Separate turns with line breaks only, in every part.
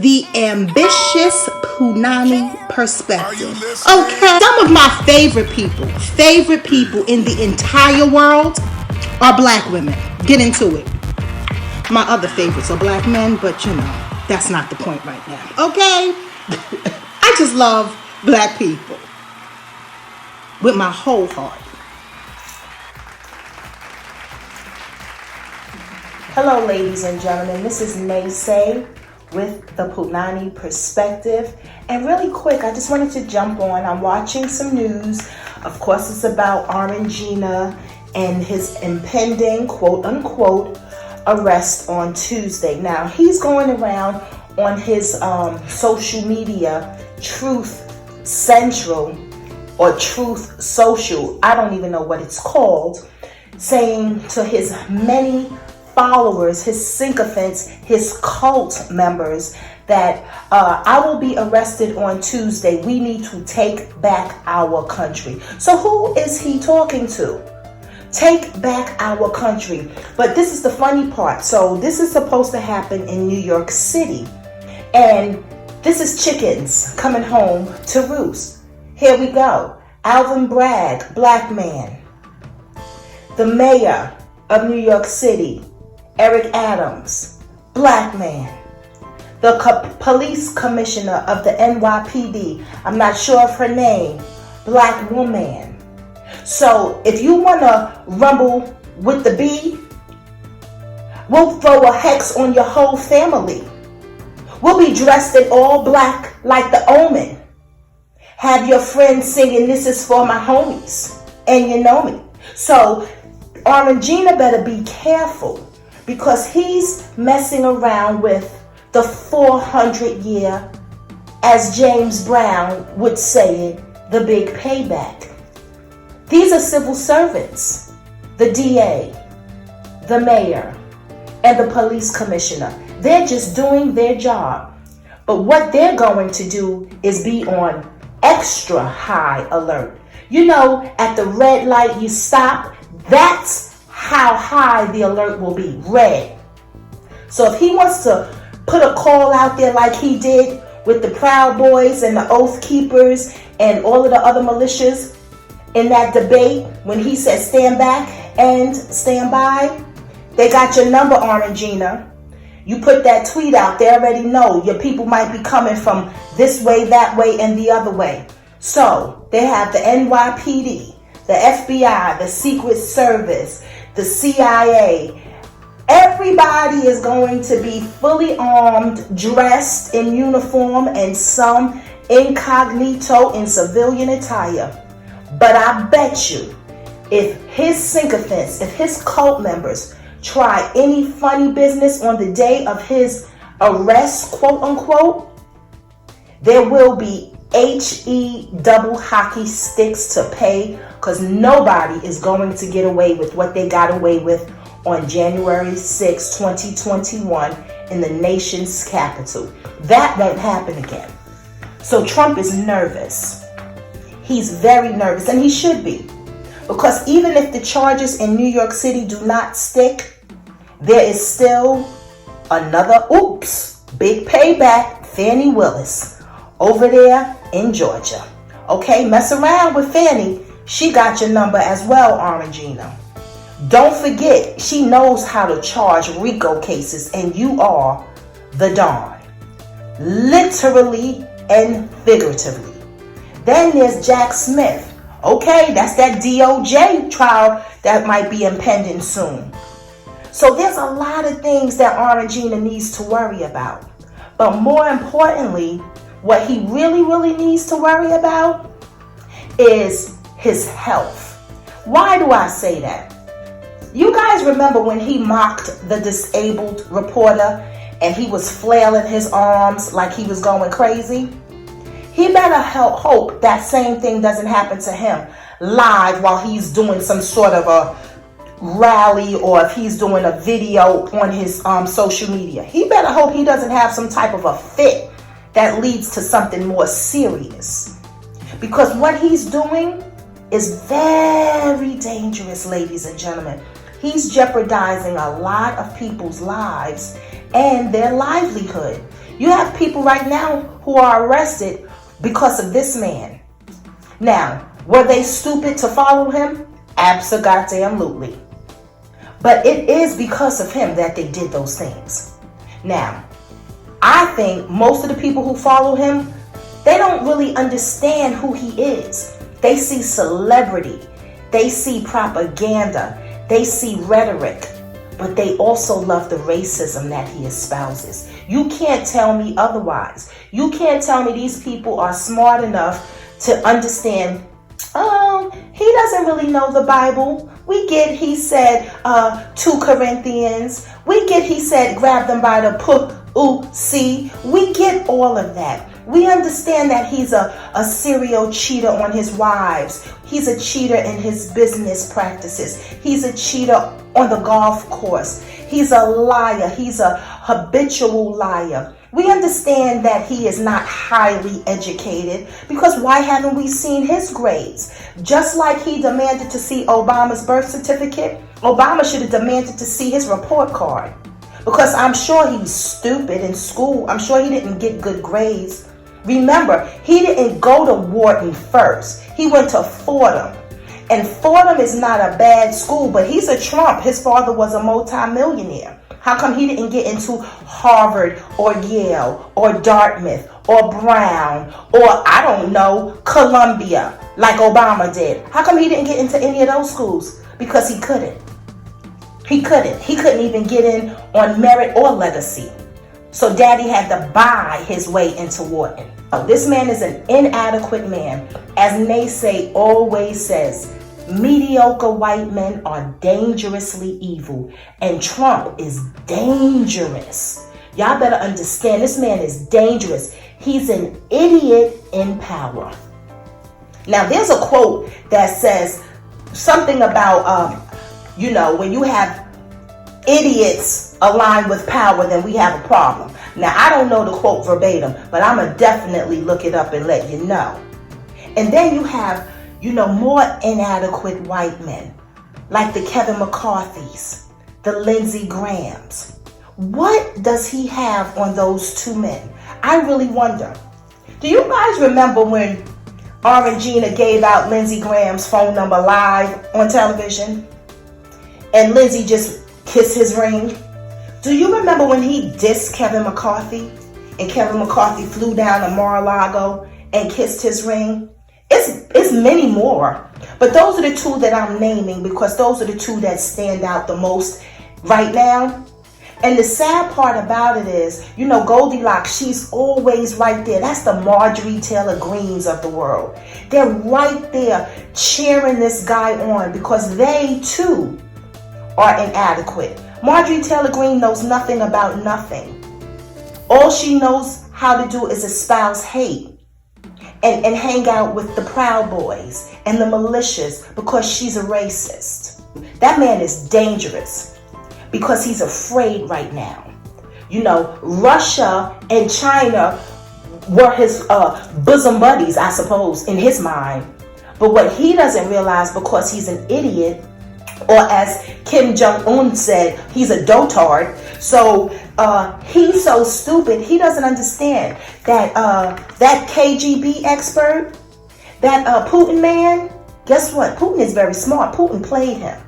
The ambitious Punani perspective. Okay, some of my favorite people in the entire world are black women. Get into it. My other favorites are black men, but that's not the point right now. Okay? I just love black people with my whole heart.
Hello, ladies and gentlemen. This is Maysay with the Punani perspective. And really quick, I just wanted to jump on. I'm watching some news. Of course, it's about Orangina and his impending, quote unquote, arrest on Tuesday. Now, he's going around on his social media, Truth Central or Truth Social, I don't even know what it's called, saying to his many followers, his sycophants, his cult members, that I will be arrested on Tuesday. We need to take back our country. So who is he talking to? Take back our country. But this is the funny part. So this is supposed to happen in New York City. And this is chickens coming home to roost. Here we go. Alvin Bragg, black man. The mayor of New York City, Eric Adams, black man. The police commissioner of the NYPD, I'm not sure of her name, black woman. So if you want to rumble with the bee, we'll throw a hex on your whole family. We'll be dressed in all black like the Omen. Have your friends singing, "This is for my homies," and you know me. So Orangina better be careful, because he's messing around with the 400-year, as James Brown would say it, the big payback. These are civil servants, the DA, the mayor, and the police commissioner. They're just doing their job. But what they're going to do is be on extra high alert. You know, at the red light you stop, that's how high the alert will be, red. So if he wants to put a call out there like he did with the Proud Boys and the Oath Keepers and all of the other militias in that debate, when he said stand back and stand by, they got your number, Orangina. You put that tweet out, they already know your people might be coming from this way, that way, and the other way. So they have the NYPD, the FBI, the Secret Service, the CIA. Everybody is going to be fully armed, dressed in uniform, and some incognito in civilian attire. But I bet you, if his sycophants, if his cult members try any funny business on the day of his arrest, quote unquote, there will be HE double hockey sticks to pay, because nobody is going to get away with what they got away with on January 6, 2021 in the nation's capital. That won't happen again. So Trump is nervous. He's very nervous, and he should be. Because even if the charges in New York City do not stick, there is still another, big payback, Fannie Willis, over there in Georgia. Okay, mess around with Fannie. She got your number as well, Orangina. Don't forget, she knows how to charge RICO cases, and you are the Don. Literally and figuratively. Then there's Jack Smith. Okay, that's that DOJ trial that might be impending soon. So there's a lot of things that Orangina needs to worry about. But more importantly, what he really, really needs to worry about is his health. Why do I say that? You guys remember when he mocked the disabled reporter and he was flailing his arms like he was going crazy? He better hope that same thing doesn't happen to him live while he's doing some sort of a rally, or if he's doing a video on his social media. He better hope he doesn't have some type of a fit that leads to something more serious. Because what he's doing is very dangerous, ladies and gentlemen. He's jeopardizing a lot of people's lives and their livelihood. You have people right now who are arrested because of this man. Now, were they stupid to follow him? Abso-goddamn-lutely. But it is because of him that they did those things. Now, I think most of the people who follow him, they don't really understand who he is. They see celebrity. They see propaganda. They see rhetoric. But they also love the racism that he espouses. You can't tell me otherwise. You can't tell me these people are smart enough to understand, oh, he doesn't really know the Bible. We get he said 2 Corinthians. We get he said grab them by the pussy. We get all of that. We understand that he's a serial cheater on his wives. He's a cheater in his business practices. He's a cheater on the golf course. He's a liar. He's a habitual liar. We understand that he is not highly educated, because why haven't we seen his grades? Just like he demanded to see Obama's birth certificate, Obama should have demanded to see his report card, because I'm sure he was stupid in school. I'm sure he didn't get good grades. Remember, he didn't go to Wharton first. He went to Fordham. And Fordham is not a bad school, but he's a Trump. His father was a multimillionaire. How come he didn't get into Harvard or Yale or Dartmouth or Brown or, I don't know, Columbia like Obama did? How come he didn't get into any of those schools? Because he couldn't. He couldn't. He couldn't even get in on merit or legacy. So daddy had to buy his way into Wharton. This man is an inadequate man. As Naysay always says, mediocre white men are dangerously evil. And Trump is dangerous. Y'all better understand, this man is dangerous. He's an idiot in power. Now, there's a quote that says something about, when you have idiots aligned with power, then we have a problem. Now, I don't know the quote verbatim, but I'm going to definitely look it up and let you know. And then you have, more inadequate white men, like the Kevin McCarthys, the Lindsey Grahams. What does he have on those two men? I really wonder. Do you guys remember when Orangina gave out Lindsey Graham's phone number live on television? And Lindsey just kissed his ring? Do you remember when he dissed Kevin McCarthy? And Kevin McCarthy flew down to Mar-a-Lago and kissed his ring? It's many more. But those are the two that I'm naming, because those are the two that stand out the most right now. And the sad part about it is, Goldilocks, she's always right there. That's the Marjorie Taylor Greens of the world. They're right there cheering this guy on because they too are inadequate. Marjorie Taylor Greene knows nothing about nothing. All she knows how to do is espouse hate and hang out with the Proud Boys and the militias because she's a racist. That man is dangerous because he's afraid right now. Russia and China were his bosom buddies, I suppose, in his mind. But what he doesn't realize, because he's an idiot, or as Kim Jong-un said, he's a dotard. So he's so stupid, he doesn't understand that that KGB expert, that Putin man, guess what? Putin is very smart. Putin played him.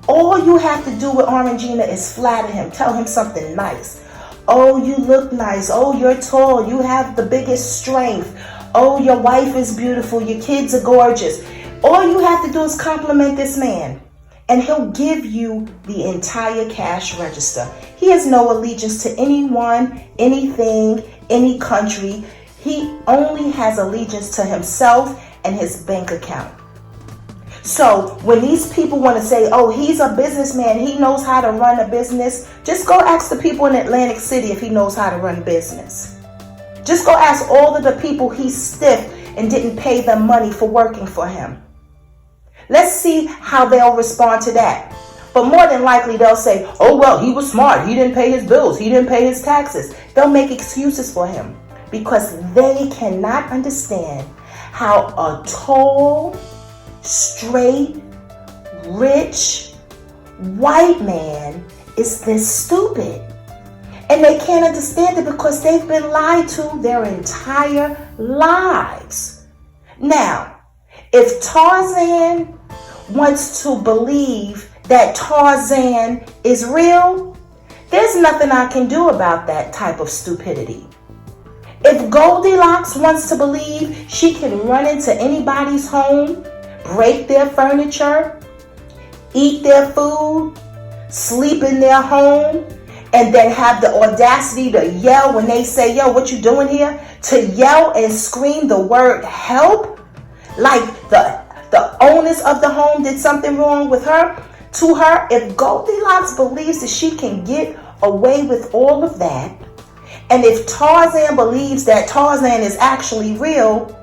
All you have to do with Orangina is flatter him. Tell him something nice. Oh, you look nice. Oh, you're tall. You have the biggest strength. Oh, your wife is beautiful. Your kids are gorgeous. All you have to do is compliment this man, and he'll give you the entire cash register. He has no allegiance to anyone, anything, any country. He only has allegiance to himself and his bank account. So when these people want to say, oh, he's a businessman, he knows how to run a business, just go ask the people in Atlantic City if he knows how to run business. Just go ask all of the people he stiffed and didn't pay them money for working for him. Let's see how they'll respond to that. But more than likely they'll say, oh, well, he was smart. He didn't pay his bills. He didn't pay his taxes. They'll make excuses for him because they cannot understand how a tall, straight, rich, white man is this stupid. And they can't understand it because they've been lied to their entire lives. Now, if Tarzan wants to believe that Tarzan is real, there's nothing I can do about that type of stupidity. If Goldilocks wants to believe she can run into anybody's home, break their furniture, eat their food, sleep in their home, and then have the audacity to yell when they say, yo, what you doing here? To yell and scream the word help, like the owners of the home did something wrong with her, to her. If Goldilocks believes that she can get away with all of that, and if Tarzan believes that Tarzan is actually real,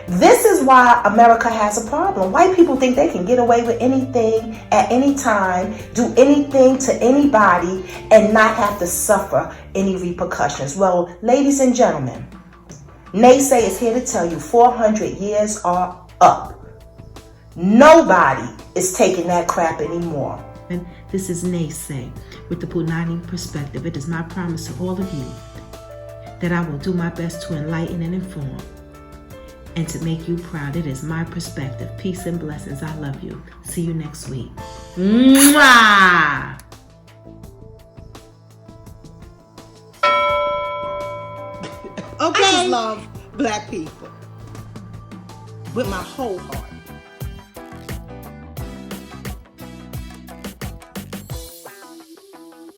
this is why America has a problem. White people think they can get away with anything at any time, do anything to anybody, and not have to suffer any repercussions. Well, ladies and gentlemen, Naysay is here to tell you 400 years are up. Nobody is taking that crap anymore.
And this is Naysay with the Punani perspective. It is my promise to all of you that I will do my best to enlighten and inform and to make you proud. It is my perspective. Peace and blessings. I love you. See you next week. Mwah!
Okay. I just love black people with my whole heart.